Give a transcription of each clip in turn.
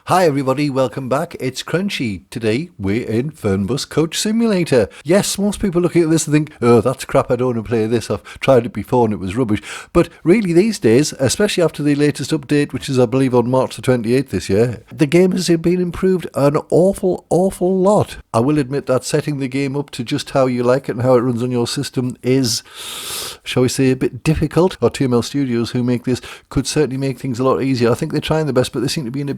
Hi everybody, welcome back. It's Crunchie. Today we're in Fernbus Coach Simulator. Yes, most people look at this and think, oh, that's crap, I don't want to play this. I've tried it before and it was rubbish. But really these days, especially after the latest update, which is I believe on March the 28th this year, the game has been improved an awful lot. I will admit that setting the game up to just how you like it and how it runs on your system is, shall we say, a bit difficult. Our TML Studios who make this could certainly make things a lot easier. I think they're trying their best, but they seem to be in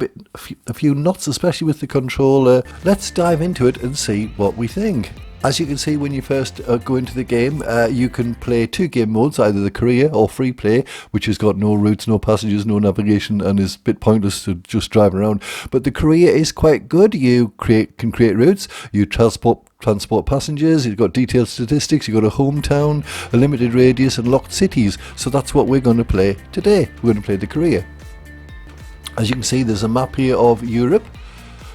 a few knots, especially with the controller. Let's dive into it and see what we think. As you can see, when you first go into the game, you can play two game modes, either the career or free play, which has got no routes, no passengers, no navigation, and is a bit pointless to just drive around. But the career is quite good. You can create routes, you transport passengers, you've got detailed statistics, you've got a hometown, a limited radius, and locked cities. So that's what we're going to play today. We're going to play the career. As you can see, there's a map here of Europe.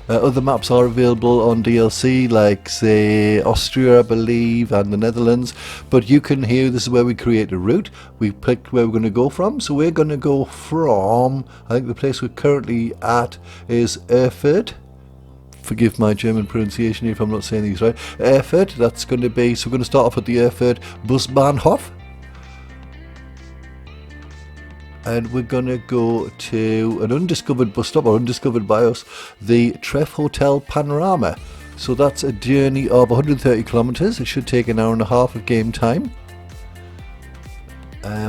Other maps are available on DLC, like say Austria, I believe, and the Netherlands. But you can hear this is where we create a route. We pick where we're going to go from. So we're going to go from, I think the place we're currently at is Erfurt. Forgive my German pronunciation if I'm not saying these right. Erfurt, that's going to be, so we're going to start off at the Erfurt Busbahnhof. And we're going to go to an undiscovered bus stop, or undiscovered by us, the Treff Hotel Panorama. So that's a journey of 130 kilometres. It should take an hour and a half of game time.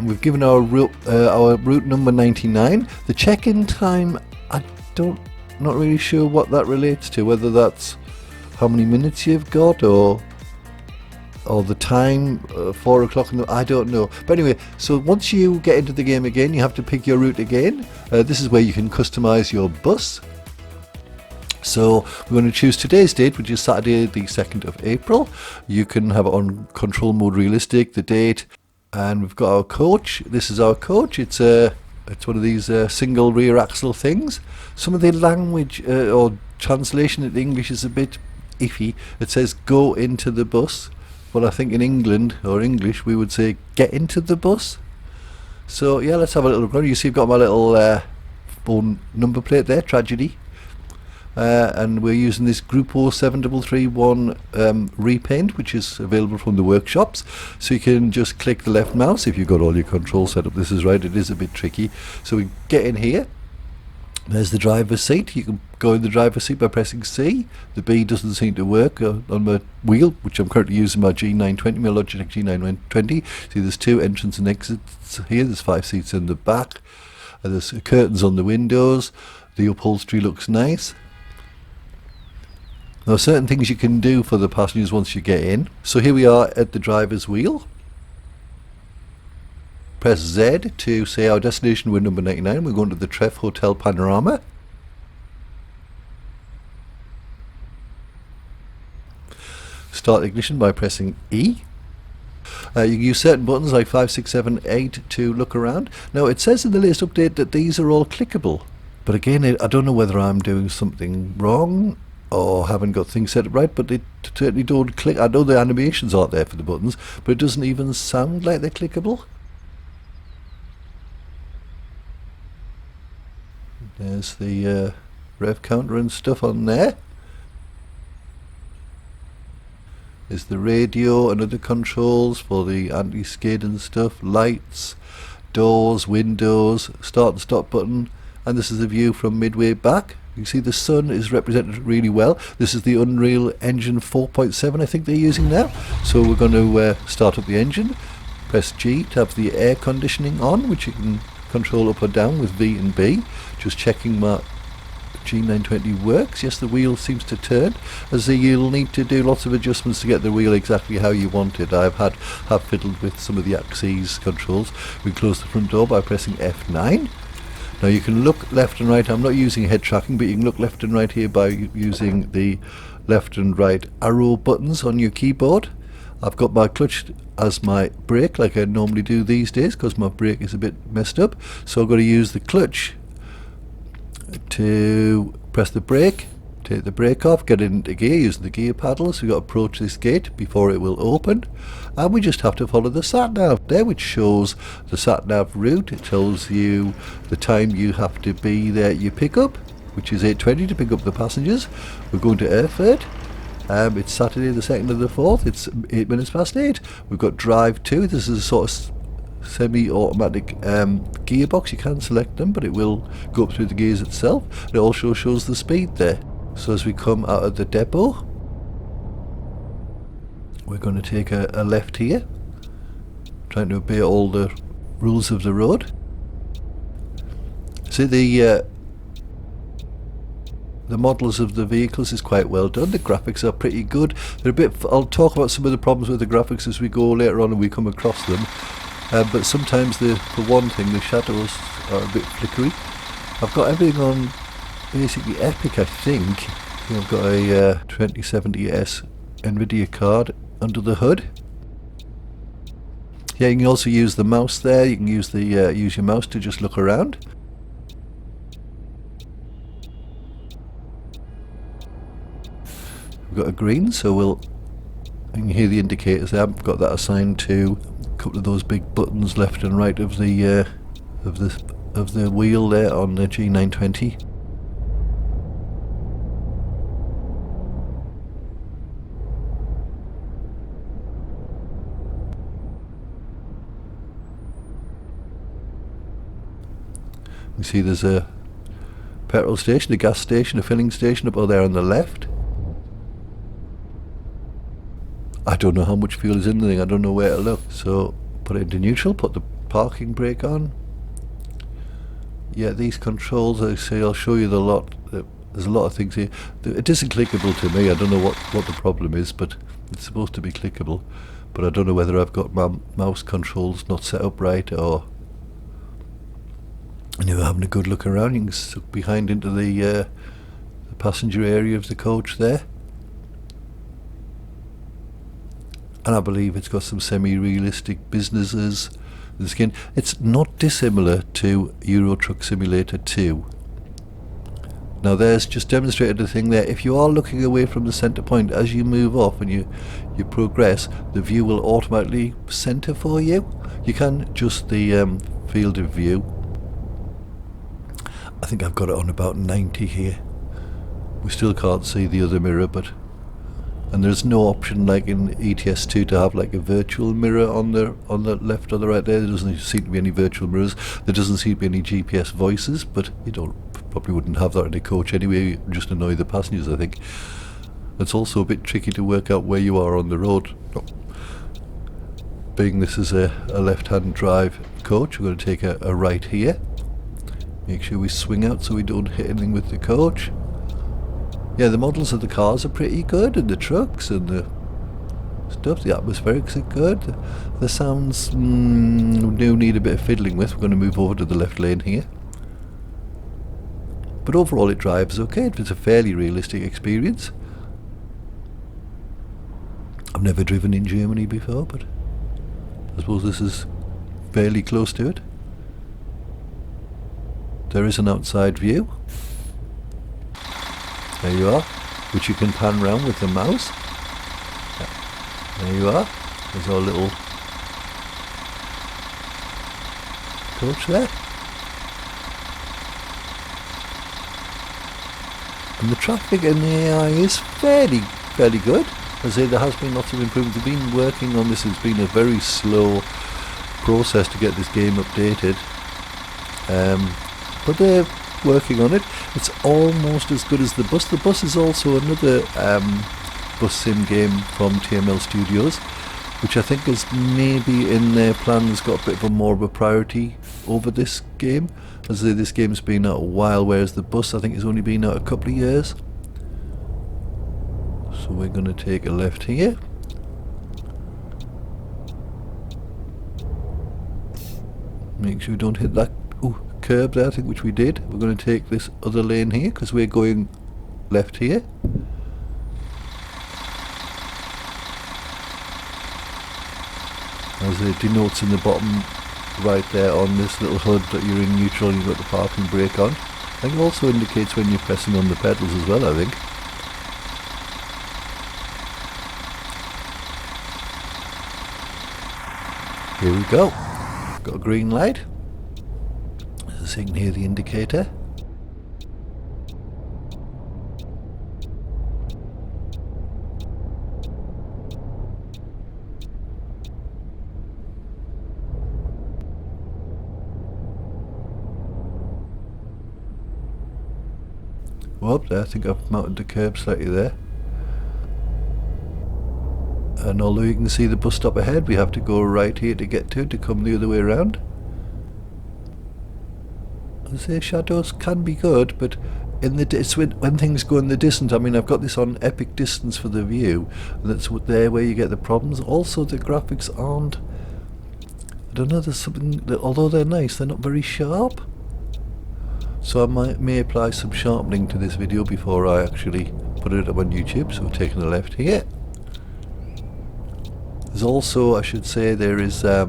We've given our route number 99. The check-in time, not really sure what that relates to, whether that's how many minutes you've got or the time, 4 o'clock in the, I don't know. But anyway, so once you get into the game again, you have to pick your route again. This is where you can customize your bus. So we're going to choose today's date, which is Saturday the 2nd of April. You can have it on control mode realistic, the date, and we've got our coach. This is our coach. It's one of these single rear axle things. Some of the language or translation in English is a bit iffy. It says go into the bus. Well, I think in England or English we would say get into the bus. So yeah, let's have a little look around. You see I've got my little phone number plate there, tragedy. And we're using this Group 07331 repaint, which is available from the workshops. So you can just click the left mouse if you've got all your controls set up. This is right, it is a bit tricky. So we get in here. There's the driver's seat. You can go in the driver's seat by pressing C. The B doesn't seem to work on my wheel, which I'm currently using my G920, my Logitech G920. See, there's two entrance and exits here. There's 5 seats in the back. There's curtains on the windows. The upholstery looks nice. There are certain things you can do for the passengers once you get in. So here we are at the driver's wheel. Press Z to say our destination. We're number 99. We're going to the Treff Hotel Panorama. Start ignition by pressing E. You can use certain buttons like 5, 6, 7, 8 to look around. Now it says in the latest update that these are all clickable. But again, I don't know whether I'm doing something wrong or haven't got things set up right, but they certainly don't click. I know the animations aren't there for the buttons, but it doesn't even sound like they're clickable. There's the rev counter and stuff on there. There's the radio and other controls for the anti-skid and stuff, lights, doors, windows, start and stop button, and this is a view from midway back. You can see the sun is represented really well. This is the Unreal Engine 4.7 I think they're using now. So we're going to start up the engine. Press G to have the air conditioning on, which you can control up or down with V and B. Just checking my G920 works. Yes, the wheel seems to turn. As you'll need to do lots of adjustments to get the wheel exactly how you want it. Have fiddled with some of the axes controls. We close the front door by pressing F9. Now you can look left and right. I'm not using head tracking, but you can look left and right here by using the left and right arrow buttons on your keyboard. I've got my clutch as my brake like I normally do these days because my brake is a bit messed up. So I've got to use the clutch to press the brake, take the brake off, get it into gear using the gear paddles. We've got to approach this gate before it will open, and we just have to follow the sat nav there, which shows the sat nav route. It tells you the time you have to be there at your pickup. which is 8:20 to pick up the passengers. We're going to Erfurt. It's Saturday the 2nd of the 4th. It's 8 minutes past 8. We've got drive 2. This is a sort of semi-automatic gearbox. You can select them, but it will go up through the gears itself. It also shows the speed there. So as we come out of the depot, we're going to take a left here, trying to obey all the rules of the road. See, the models of the vehicles is quite well done. The graphics are pretty good. They're a bit. I'll talk about some of the problems with the graphics as we go later on and we come across them. But sometimes, for one thing, the shadows are a bit flickery. I've got everything on basically Epic, I think. I've got a 2070S NVIDIA card under the hood. Yeah, you can also use the mouse there. You can use use your mouse to just look around. We've got a green, so you can hear the indicators there. I've got that assigned to a couple of those big buttons left and right of the wheel there on the G920. You see there's a petrol station, a gas station, a filling station up there on the left. I don't know how much fuel is in the thing, I don't know where to look. So put it into neutral, put the parking brake on. Yeah, these controls, I say, I'll show you the lot. There's a lot of things here. It isn't clickable to me. I don't know what the problem is, but it's supposed to be clickable. But I don't know whether I've got my mouse controls not set up right, or and you're having a good look around. You can look behind into the passenger area of the coach there. And I believe it's got some semi-realistic businesses. The skin. It's not dissimilar to Euro Truck Simulator 2. Now there's just demonstrated a thing there. If you are looking away from the centre point as you move off and you progress, the view will automatically centre for you. You can adjust the field of view. I think I've got it on about 90 here. We still can't see the other mirror, and there's no option like in ETS2 to have like a virtual mirror on the left or the right there. There doesn't seem to be any virtual mirrors. There doesn't seem to be any GPS voices, but you probably wouldn't have that in a coach anyway. Just annoy the passengers, I think. It's also a bit tricky to work out where you are on the road. Being this is a left-hand drive coach, we're going to take a right here. Make sure we swing out so we don't hit anything with the coach. Yeah, the models of the cars are pretty good, and the trucks and the stuff. The atmospherics are good. The sounds do need a bit of fiddling with. We're going to move over to the left lane here. But overall it drives okay. It's a fairly realistic experience. I've never driven in Germany before, but I suppose this is fairly close to it. There is an outside view. There you are, which you can pan round with the mouse. There you are. There's our little coach there. And the traffic and the AI is fairly good. As I say, there has been lots of improvements. They've been working on this. It's been a very slow process to get this game updated. But they're working on it. It's almost as good as the bus. The bus is also another bus sim game from TML Studios, which I think is maybe in their plans got a bit more of a priority over this game. As I say, this game's been out a while, whereas the bus I think has only been out a couple of years. So we're going to take a left here. Make sure we don't hit that curb there, I think, which we did. We're going to take this other lane here because we're going left here. As it denotes in the bottom right there on this little HUD that you're in neutral and you've got the parking brake on. I think it also indicates when you're pressing on the pedals as well, I think. Here we go. Got a green light. So you can hear the indicator. Oh, there, I think I've mounted the curb slightly there. And although you can see the bus stop ahead, we have to go right here to get to it, to come the other way around. I say shadows can be good, but in the it's when things go in the distance. I mean, I've got this on epic distance for the view, and that's there where you get the problems. Also, the graphics aren't. I don't know. There's something that, although they're nice, they're not very sharp. So I may apply some sharpening to this video before I actually put it up on YouTube. So we're taking the left here. There's also, I should say, there is a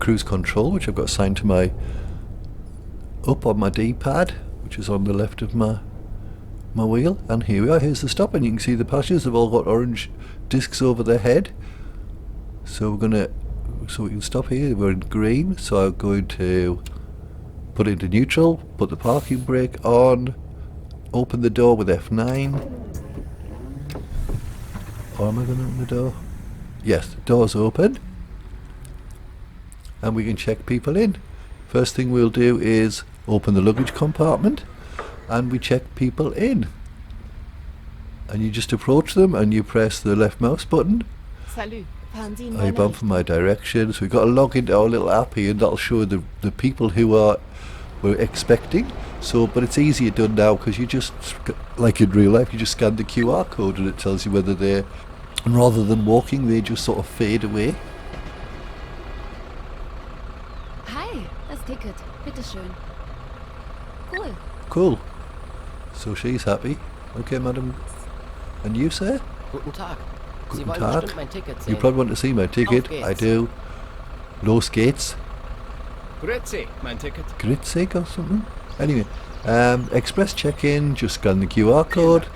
cruise control which I've got assigned to my up on my D-pad, which is on the left of my wheel. And here we are. Here's the stop, and you can see the passengers have all got orange discs over their head. So we can stop here. We're in green, so I'm going to put it into neutral, put the parking brake on, open the door with F9. Or am I going to open the door? Yes, the door's open. And we can check people in. First thing we'll do is open the luggage compartment and we check people in. And you just approach them and you press the left mouse button. Salut. I bump for my direction. So we've got to log into our little app here, and that'll show the people who we're expecting. So, but it's easier done now because you just, like in real life, you just scan the QR code and it tells you whether they're, and rather than walking, they just sort of fade away. Hi, das Ticket. Bitteschön. Cool. Cool. So she's happy. Okay, madam. And you, sir? Guten Tag. Sie Guten wollen Tag. bestimmt mein Ticket You sehen. probably want to see my ticket. Auf geht's. I do. Los geht's. Grüezi, mein Ticket. Gritzig or something. Anyway, express check-in. Just scan the QR code.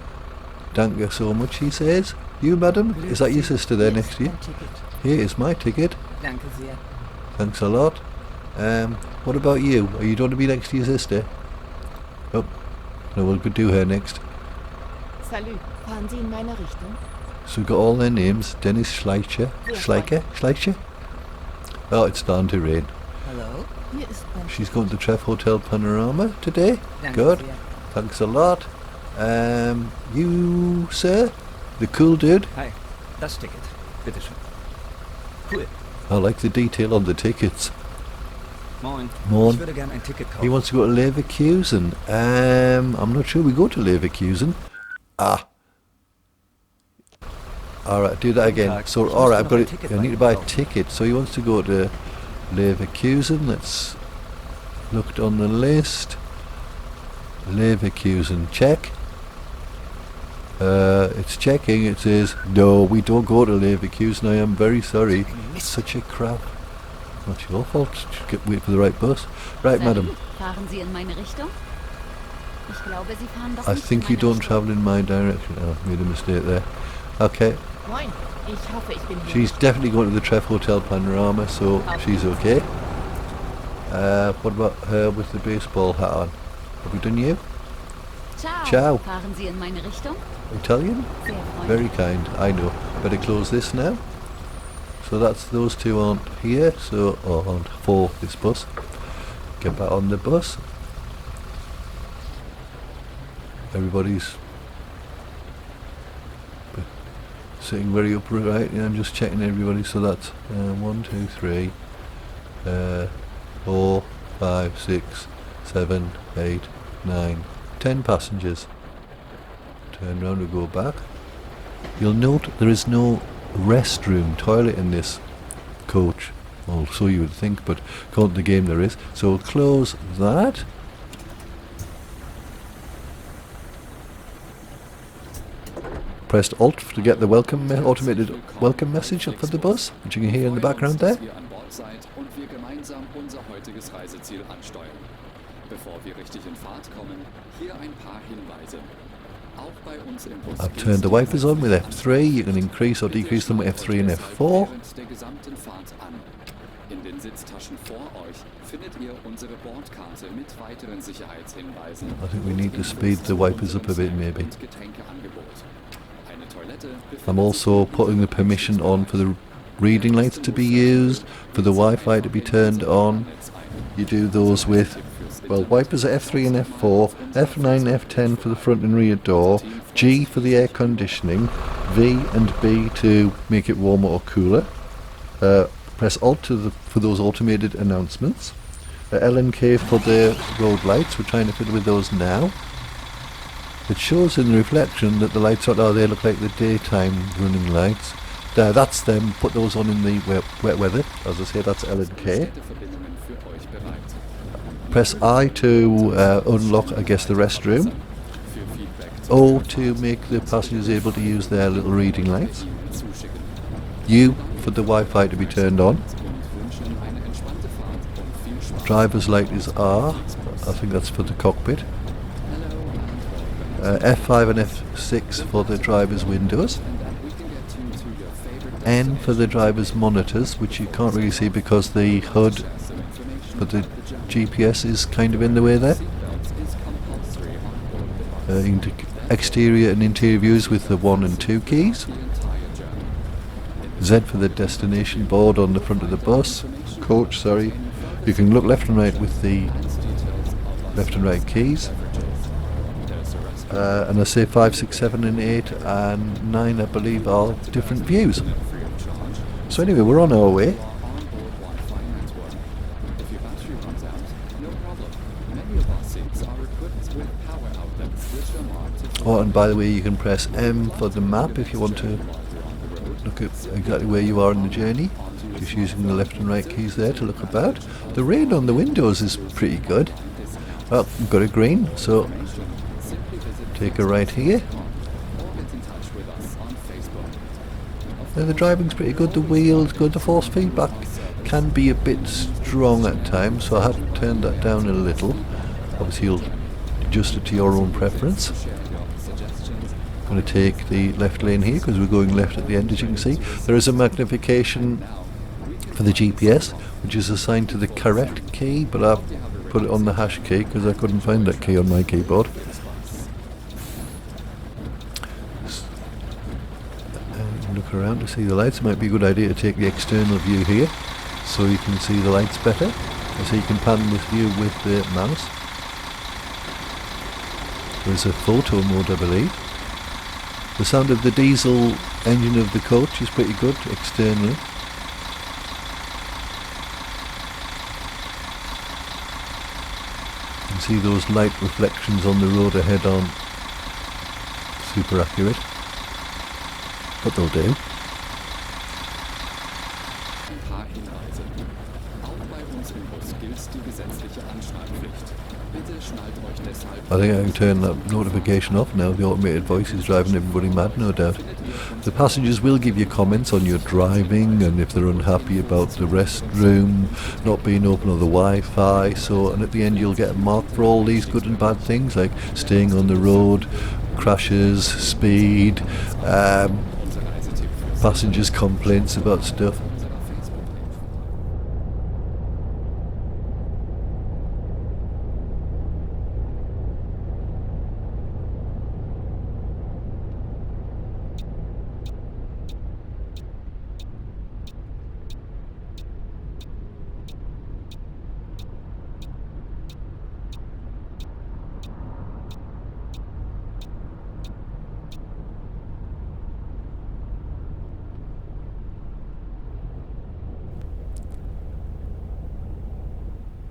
Thank you so much, he says. You, madam? Is that your sister there next to you? Mein Ticket. Here is my ticket. Danke sehr. Thanks a lot. What about you? Are you going to be next to your sister? Oh, no, we'll do her next. Salut. Fahren Sie in meine Richtung? So we've got all their names. Dennis Schleicher. Schleicher? Oh, it's starting to rain. Hallo? Hier ist mein She's going to the Treff Hotel Panorama today. Danke Good. sehr. Thanks a lot. You, sir? The cool dude? Hi, das Ticket. Bitteschön. Cool. I like the detail on the tickets. Moin. Moin. Ich würde gern ein Ticket kaufen. He wants to go to Leverkusen. I'm not sure we go to Leverkusen. Alright, do that again. Tag. So, Ich alright, möchte I've got noch ein it. Ticket I bei need to Ihnen buy a kaufen. ticket. So he wants to go to Leverkusen. Let's look on the list. Leverkusen, check. It's checking. It says, no, we don't go to Leverkusen. I am very sorry. It's such a crap. Not your fault. Just wait for the right bus. Right, madam. Fahren Sie in meine Richtung? Ich glaube, Sie fahren doch I nicht think in you meine don't Richtung. travel in my direction. Oh, I made a mistake there. Okay, Moin. Ich hoffe, ich bin hier. she's definitely going to the Treff Hotel Panorama, so she's okay. What about her with the baseball hat on? Have we done you? Ciao. Ciao. Fahren Sie in meine Richtung? Italian? Sehr freundlich. Very kind, I know. Better close this now. So that's, those two aren't here, so, or aren't for this bus. Get back on the bus. Everybody's sitting very upright, and I'm just checking everybody, so that's 1, 2, 3, 4, 5, 6, 7, 8, 9, 10 passengers. Turn round and go back. You'll note there is no restroom, toilet in this coach. Well, so you would think, but according to the game there is. So we'll close that. Pressed Alt to get the welcome automated welcome message for the bus, which you can hear in the background there. Dass ihr an Bord seid und wir gemeinsam unser heutiges Reiseziel ansteuern. Bevor wir richtig in Fahrt kommen, hier ein paar Hinweise. Auch bei uns im Bus I've turned the wipers on with F3. You can increase or decrease them with F3 and F4. während der gesamten Fahrt an. In den Sitztaschen vor euch findet ihr unsere Bordkarte mit weiteren Sicherheitshinweisen. I think we need to speed the wipers up a bit, maybe. Und Getränkeangebot. Eine Toilette I'm also putting the permission on for the reading lights to be used, for the Wi-Fi to be turned on. You do those with, well, wipers are F3 and F4, F9 and F10 for the front and rear door, G for the air conditioning, V and B to make it warmer or cooler. Press Alt for those automated announcements. L and K for the road lights. We're trying to fiddle with those now. It shows in the reflection that the lights are, they look like the daytime running lights. There, that's them. Put those on in the wet weather. As I say, that's L and K. Press I to unlock, I guess, the restroom. O to make the passengers able to use their little reading lights. U for the Wi-Fi to be turned on. Driver's light is R. I think that's for the cockpit. F5 and F6 for the driver's windows. N for the driver's monitors, which you can't really see because the HUD for the GPS is kind of in the way there. Exterior and interior views with the 1 and 2 keys. Z for the destination board on the front of the bus. Coach, sorry. You can look left and right with the left and right keys. And I say 5, 6, 7 and 8 and 9 I believe are different views. So anyway, we're on our way. Oh, and by the way, you can press M for the map if you want to look at exactly where you are in the journey. Just using the left and right keys there to look about. The rain on the windows is pretty good. Well, we've got a green, so take a right here. Now the driving's pretty good, the wheel's good, the force feedback can be a bit strong at times, so I have turned that down a little. Obviously you'll adjust it to your own preference. I'm going to take the left lane here because we're going left at the end, as you can see. There is a magnification for the GPS, which is assigned to the correct key, but I've put it on the hash key because I couldn't find that key on my keyboard. Look around to see the lights. It might be a good idea to take the external view here so you can see the lights better. So you can pan this view with the mouse. There's a photo mode, I believe. The sound of the diesel engine of the coach is pretty good externally. You can see those light reflections on the road ahead aren't super accurate, but they'll do. I think I can turn that notification off now. The automated voice is driving everybody mad, no doubt. The passengers will give you comments on your driving and if they're unhappy about the restroom not being open or the Wi-Fi. And at the end you'll get a mark for all these good and bad things like staying on the road, crashes, speed, passengers' complaints about stuff.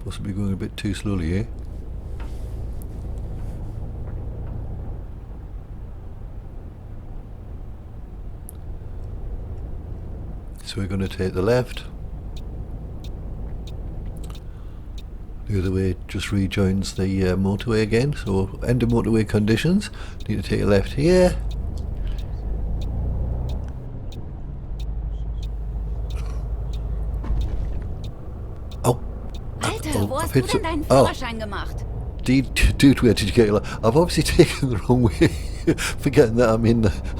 Possibly going a bit too slowly here. So we're going to take the left. The other way just rejoins the motorway again. So end of motorway conditions. Need to take a left here. Wo hast du denn deinen Führerschein gemacht? Dude, where did you get your I've obviously taken the wrong way, forgetting that I'm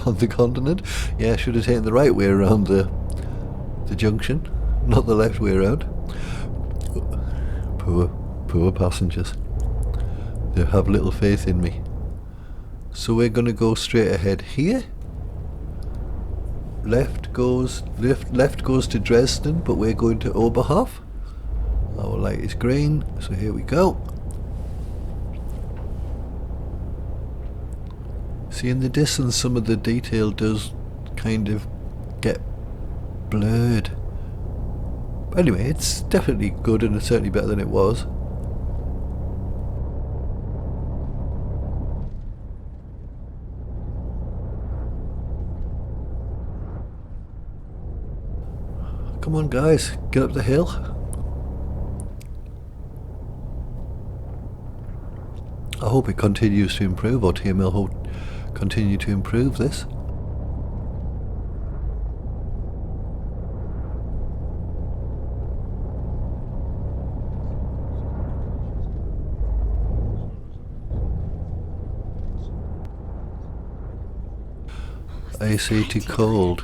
on the continent. Yeah, I should have taken the right way around the junction, not the left way around. Poor passengers. They have little faith in me. So we're going to go straight ahead here. Left goes to Dresden, but we're going to Oberhof. Our light is green, so here we go. See, in the distance some of the detail does kind of get blurred. But anyway, it's definitely good, and it's certainly better than it was. Come on guys, get up the hill. I hope it continues to improve, or TML hope continue to improve this. AC to cold.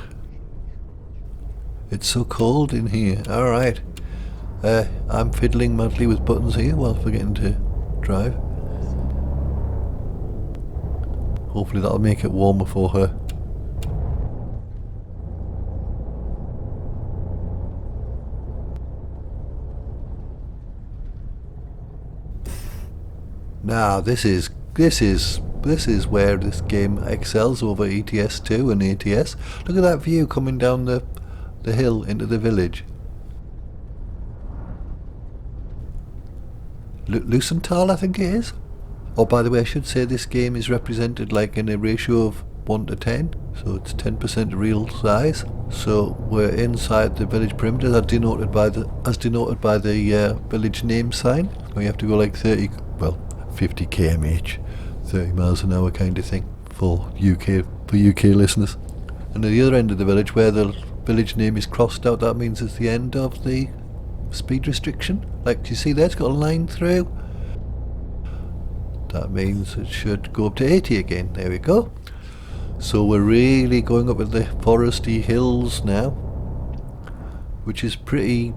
It's so cold in here. Alright. I'm fiddling madly with buttons here while forgetting to drive. Hopefully that'll make it warmer for her. Now this is where this game excels over ETS2 and ATS. Look at that view coming down the hill into the village. Lucenthal, I think it is. Oh, by the way, I should say this game is represented like in a ratio of 1 to 10, so it's 10% real size. So we're inside the village perimeter, as denoted by the village name sign. We have to go like 50 km/h, 30 miles an hour kind of thing for UK listeners. And at the other end of the village, where the village name is crossed out, that means it's the end of the speed restriction. Like you see there, it's got a line through. That means it should go up to 80 again. There we go. So we're really going up in the foresty hills now, which is pretty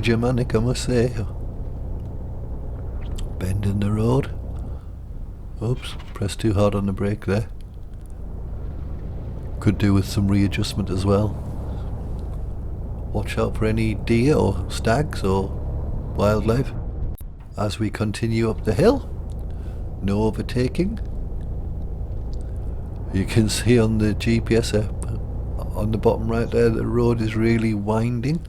Germanic, I must say. Bend in the road. Oops, pressed too hard on the brake there. Could do with some readjustment as well. Watch out for any deer or stags or wildlife as we continue up the hill. No overtaking. You can see on the GPS on the bottom right there, the road is really winding.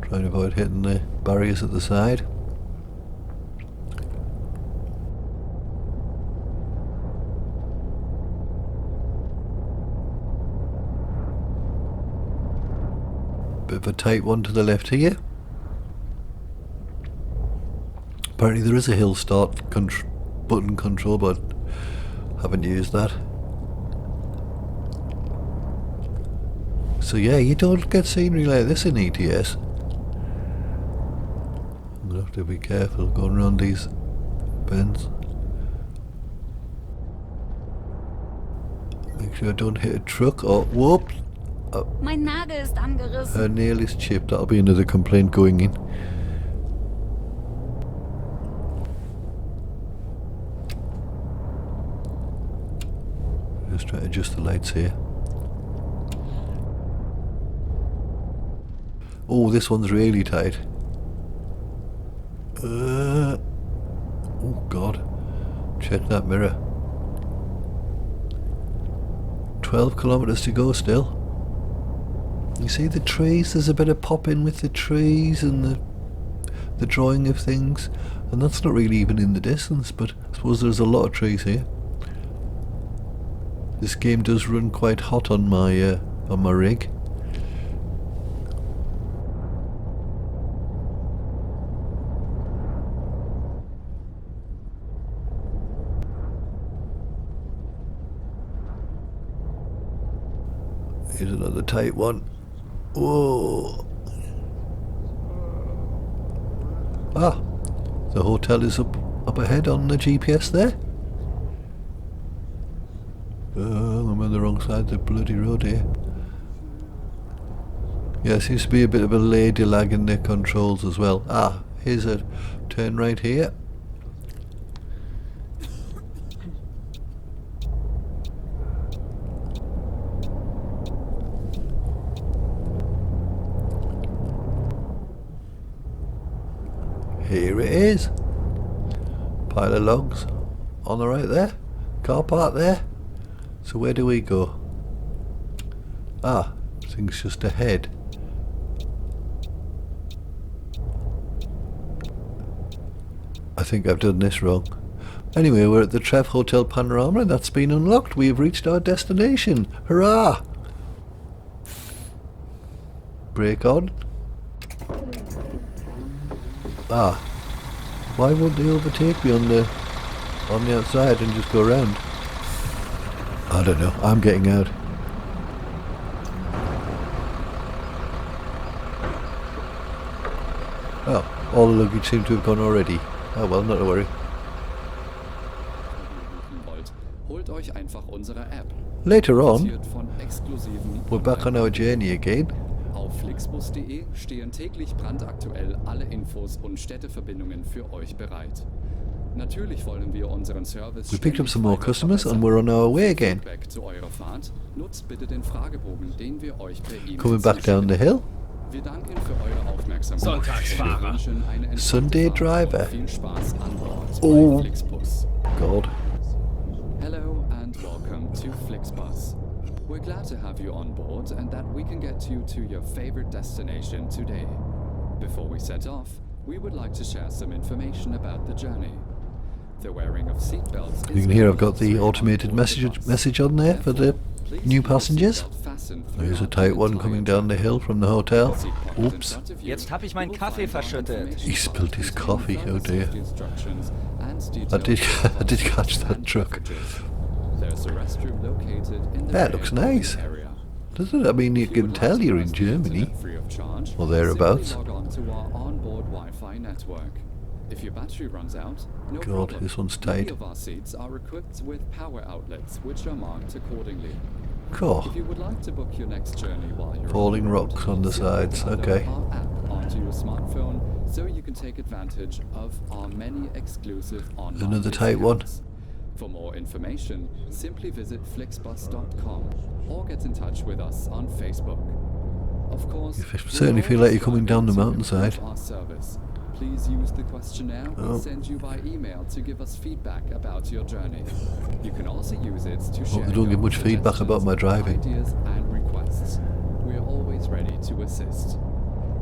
Trying to avoid hitting the barriers at the side. Bit of a tight one to the left here. Apparently there is a hill start button control, but haven't used that. So yeah, you don't get scenery like this in ETS. I'm gonna have to be careful going around these bends. Make sure I don't hit a truck or whoops. Mein Nagel ist angerissen. Her nail is chipped. That'll be another complaint going in. Just try to adjust the lights here. Oh, this one's really tight. Oh God. Check that mirror. 12 kilometers to go still. You see the trees, there's a bit of pop in with the trees and the drawing of things, and that's not really even in the distance, but I suppose there's a lot of trees here. This game does run quite hot on my rig. Here's another tight one. Whoa! Ah, the hotel is up ahead on the GPS there. I'm on the wrong side of the bloody road here. Yeah, seems to be a bit of a lady lag in the controls as well. Ah, here's a turn right here. here it is. Pile of logs on the right there. Car park there. So where do we go? Ah, things just ahead. I think I've done this wrong. Anyway, we're at the Trev Hotel Panorama and that's been unlocked. We have reached our destination. Hurrah! Brake on. Ah. Why won't they overtake me on the outside and just go around? I don't know. I'm getting out. Oh, all the luggage seemed to have gone already. Oh well, not to worry. Holt euch einfach unsere App. Later on, Produziert von exklusiven we're back on our journey again. Auf flixbus.de stehen täglich brandaktuell alle Infos und Städteverbindungen für euch bereit. Natürlich wollen wir unseren Service. We picked up some more customers and we're on our way again. Feedback zu eurer Fahrt. Nutzt bitte den Fragebogen, den wir euch per E-Mail Coming back down the hill. Wir danken für eure Aufmerksamkeit. Sonntagsfahrer. Wir wünschen eine entspannte Sunday Fahrt driver. und viel Spaß an Bord Oh. bei Flixbus. God. Hello and welcome to Flixbus. We're glad to have you on board and that we can get you to your favorite destination today. Before we set off, we would like to share some information about the journey. The wearing of seatbelts You can hear I've got the automated message on there for the new passengers. There's a tight one coming down the hill from the hotel. Oops. Jetzt hab ich meinen Kaffee verschüttet. He spilled his coffee, oh dear. I did catch that truck. That looks nice, doesn't it? I mean, you can tell you're in Germany, or thereabouts. If your battery runs out, no God, problem. this one's tight. Many of our seats are equipped with power outlets, which are marked accordingly. Cool. If you would like to book your next journey while you're Falling on the road, rocks on the sides, download okay. our app onto your smartphone so you can take advantage of our many exclusive online Another tight one. discounts. For more information, simply visit flixbus.com or get in touch with us on Facebook. Of course, You certainly feel like you're coming down the mountainside. Our service. Please use the questionnaire Oh. we'll send you by email to give us feedback about your journey. You can also use it to share they don't give your much feedback about my driving. ideas and requests. We are always ready to assist.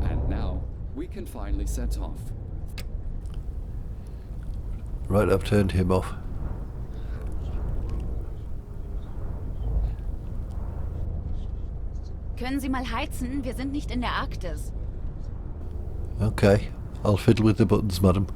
And now, we can finally set off. Right, I've turned him off. Können Sie mal heizen? Wir sind nicht in der Arktis. Okay, I'll fiddle with the buttons, madam.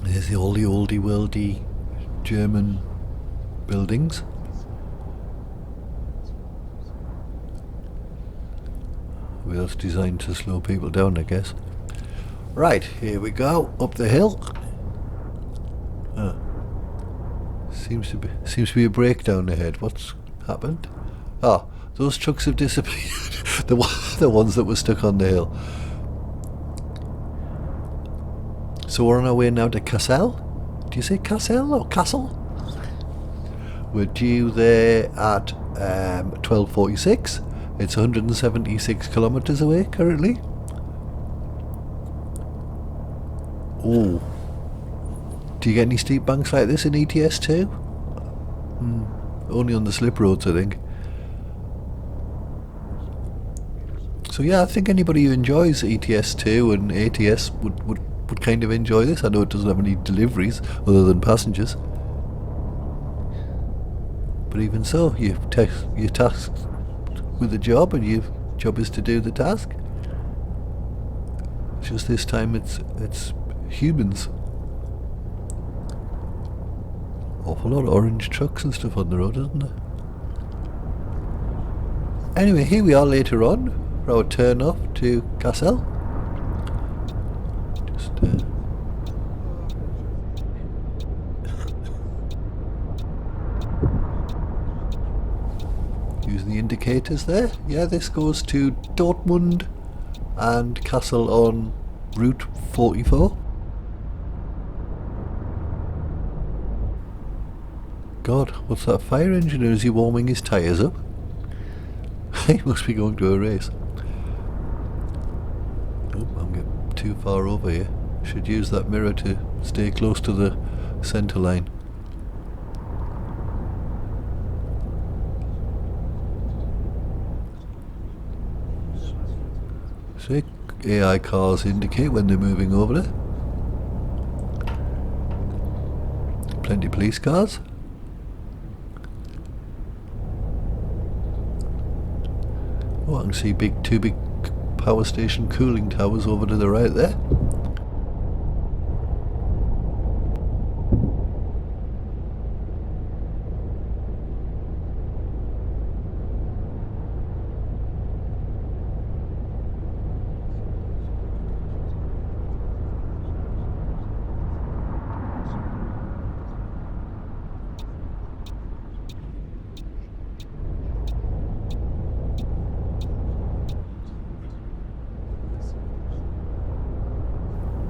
There's all the oldie worldy German buildings. Well, it's designed to slow people down, I guess. Right, here we go, up the hill. Seems to be a breakdown ahead. What's happened? Ah, those trucks have disappeared. the ones that were stuck on the hill. So we're on our way now to Kassel. Do you say Kassel or Kassel? We're due there at 12:46. It's 176 kilometers away currently. Oh, do you get any steep banks like this in ETS too? Only on the slip roads, I think. So yeah, I think anybody who enjoys ETS2 and ATS would kind of enjoy this. I know it doesn't have any deliveries other than passengers, but even so, you're tasked with a job, and your job is to do the task. It's just this time it's humans. Awful lot of orange trucks and stuff on the road, isn't there? Anyway, here we are later on for our turn off to Kassel. Just the indicators there. Yeah, this goes to Dortmund and Kassel on Route 44. God, what's that fire engine, or is he warming his tyres up? He must be going to a race. Oh, I'm getting too far over here. Should use that mirror to stay close to the centre line. So AI cars indicate when they're moving over there. Plenty of police cars. Oh, I can see two big power station cooling towers over to the right there.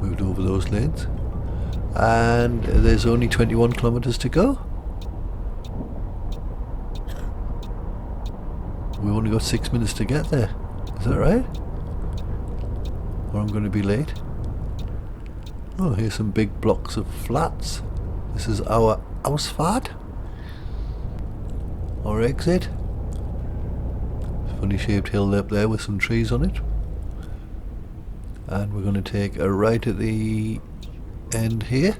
Moved over those lanes, and there's only 21 kilometers to go. We've only got 6 minutes to get there. Is that right? Or I'm going to be late. Oh, here's some big blocks of flats. This is our Ausfahrt, or exit. Funny shaped hill up there with some trees on it. And we're going to take a right at the end here.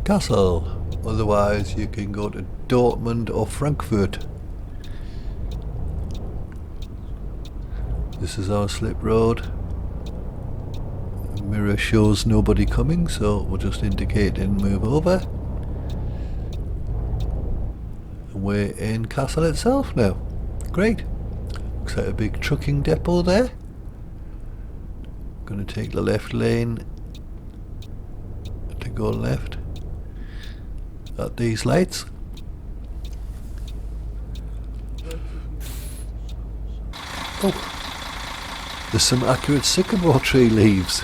Kassel. Otherwise you can go to Dortmund or Frankfurt. This is our slip road. The mirror shows nobody coming, so we'll just indicate and move over. And we're in Kassel itself now. Great. Looks like a big trucking depot there. Going to take the left lane to go left at these lights. Oh, there's some accurate sycamore tree leaves.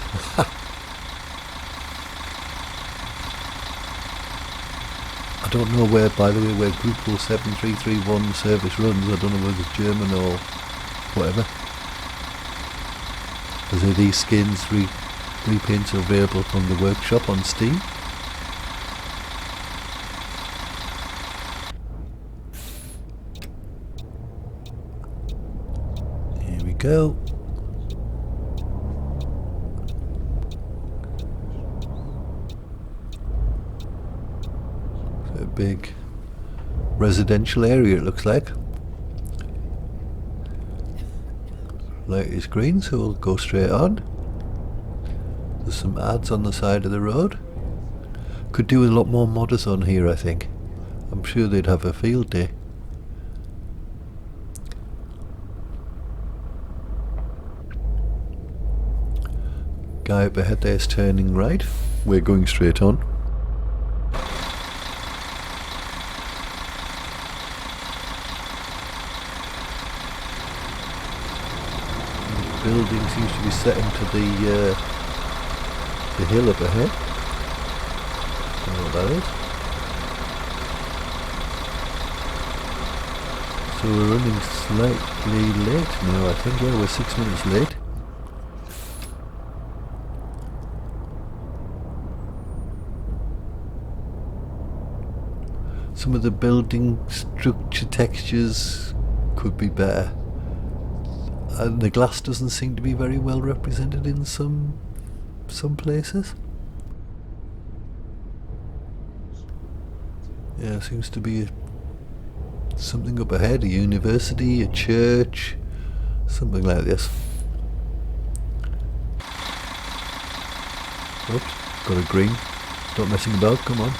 I don't know where, by the way, where Group 7331 service runs. I don't know whether it's German or whatever. As are these skins repaints are available from the workshop on Steam. Here we go. A big residential area, it looks like. Light is green, so we'll go straight on. There's some ads on the side of the road. Could do with a lot more modders on here, I think. I'm sure they'd have a field day. Guy up ahead there's turning right. We're going straight on. Building seems to be set into the hill up ahead. Don't know what that is. So we're running slightly late now, I think. Yeah, we're 6 minutes late. Some of the building structure textures could be better. And the glass doesn't seem to be very well represented in some places. Yeah, seems to be something up ahead, a university, a church, something like this. Oops, got a green. Stop messing about, come on.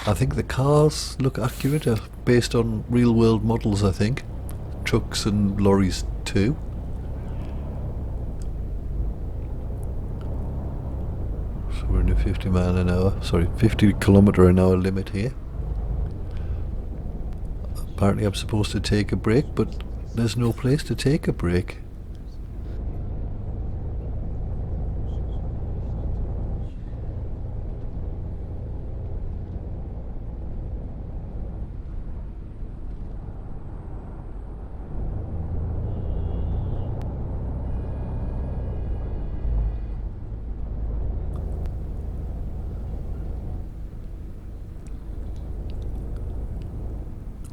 I think the cars look accurate, based on real world models, I think. Trucks and lorries too. So we're in a 50 kilometre an hour limit here. apparently I'm supposed to take a break, but there's no place to take a break.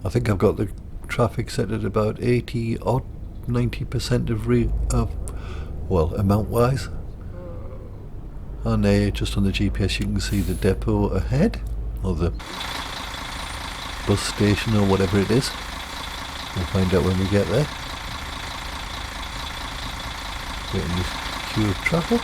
I think I've got the traffic set at about 80 or 90% of well, amount wise. And just on the GPS you can see the depot ahead, or the bus station or whatever it is. We'll find out when we get there. Waiting this queue of traffic.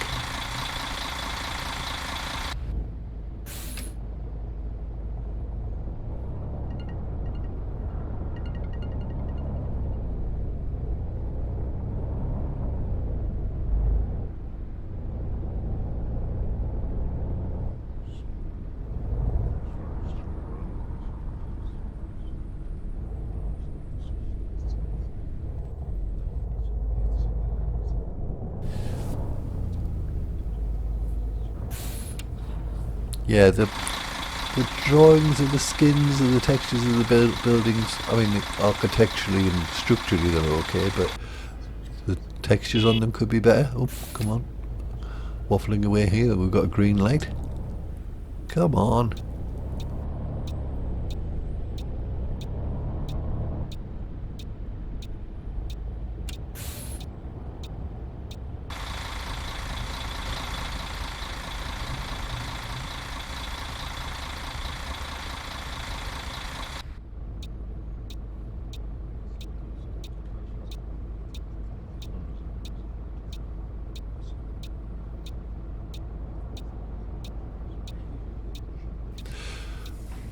Yeah, the drawings of the skins and the textures of the buildings, I mean, architecturally and structurally they're okay, but the textures on them could be better. Oh, come on. Waffling away here, we've got a green light. Come on.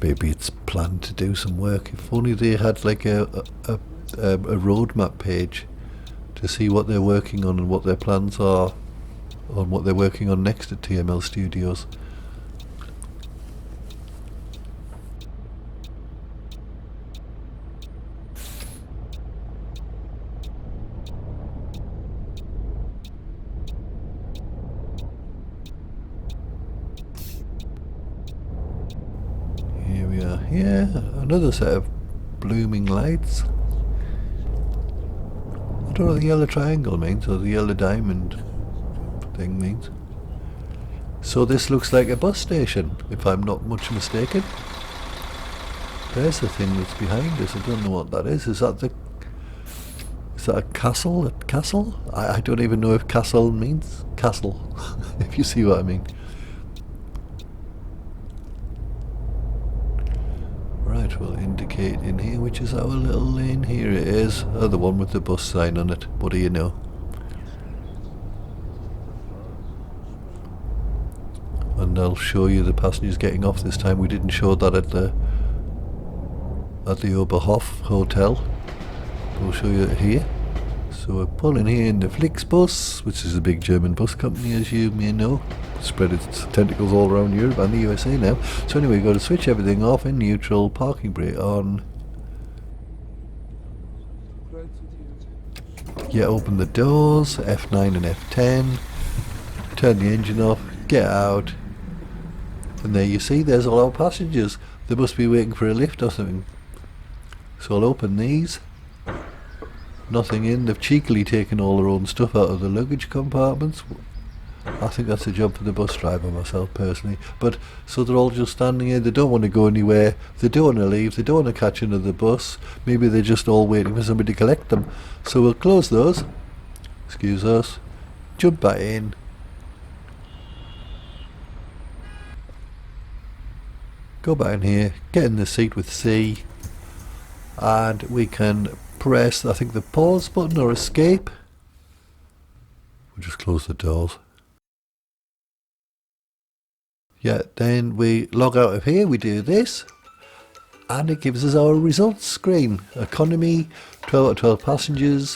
Maybe it's planned to do some work. If only they had like a roadmap page to see what they're working on and what their plans are on what they're working on next at TML Studios. Here we are. Yeah, another set of blooming lights. I don't know what the yellow triangle means, or the yellow diamond thing means. So this looks like a bus station, if I'm not much mistaken. There's the thing that's behind us. I don't know what that is. Is that a Kassel? Kassel? I don't even know if Kassel means castle, if you see what I mean. Right, we'll indicate in here which is our little lane. Here it is. Oh, the one with the bus sign on it. What do you know? And I'll show you the passengers getting off this time. We didn't show that at the Oberhof hotel. We'll show you it here. So we're pulling here in the Flixbus, which is a big German bus company, as you may know. Spread its tentacles all around Europe and the USA now. So anyway, we've got to switch everything off in neutral, parking brake on. Yeah, open the doors, F9 and F10. Turn the engine off, get out. And there you see, there's all our passengers. They must be waiting for a lift or something. So I'll open these. Nothing in. They've cheekily taken all their own stuff out of the luggage compartments. I think that's a job for the bus driver, myself personally. But so they're all just standing here. They don't want to go anywhere. They don't want to leave. They don't want to catch another bus. Maybe they're just all waiting for somebody to collect them. So we'll close those. Excuse us. Jump back in. Go back in here. Get in the seat with C. And we can press, I think, the pause button or escape. We'll just close the doors. Yeah, then we log out of here, we do this, and it gives us our results screen. Economy, 12 out of 12 passengers,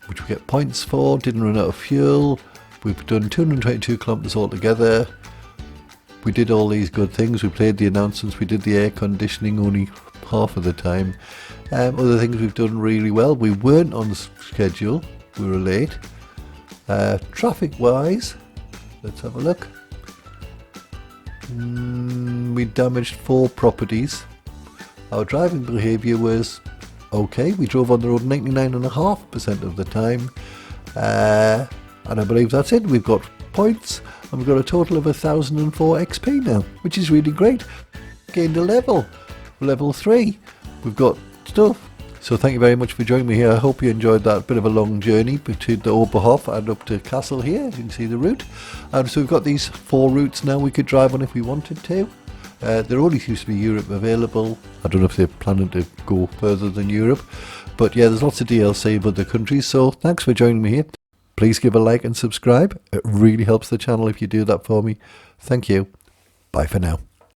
which we get points for, didn't run out of fuel, we've done 222 kilometres altogether. We did all these good things, we played the announcements, we did the air conditioning, only half of the time. Other things we've done really well. We weren't on schedule. We were late. Traffic-wise, let's have a look. We damaged 4 properties. Our driving behaviour was okay. We drove on the road 99.5% of the time. And I believe that's it. We've got points and we've got a total of 1004 XP now, which is really great. Gained a level 3. We've got stuff. So thank you very much for joining me here. I hope you enjoyed that bit of a long journey between the Oberhof and up to Kassel here. As you can see the route. So we've got these 4 routes now we could drive on if we wanted to. There only seems to be Europe available. I don't know if they're planning to go further than Europe. But yeah, there's lots of DLC of other countries. So thanks for joining me here. Please give a like and subscribe. It really helps the channel if you do that for me. Thank you. Bye for now.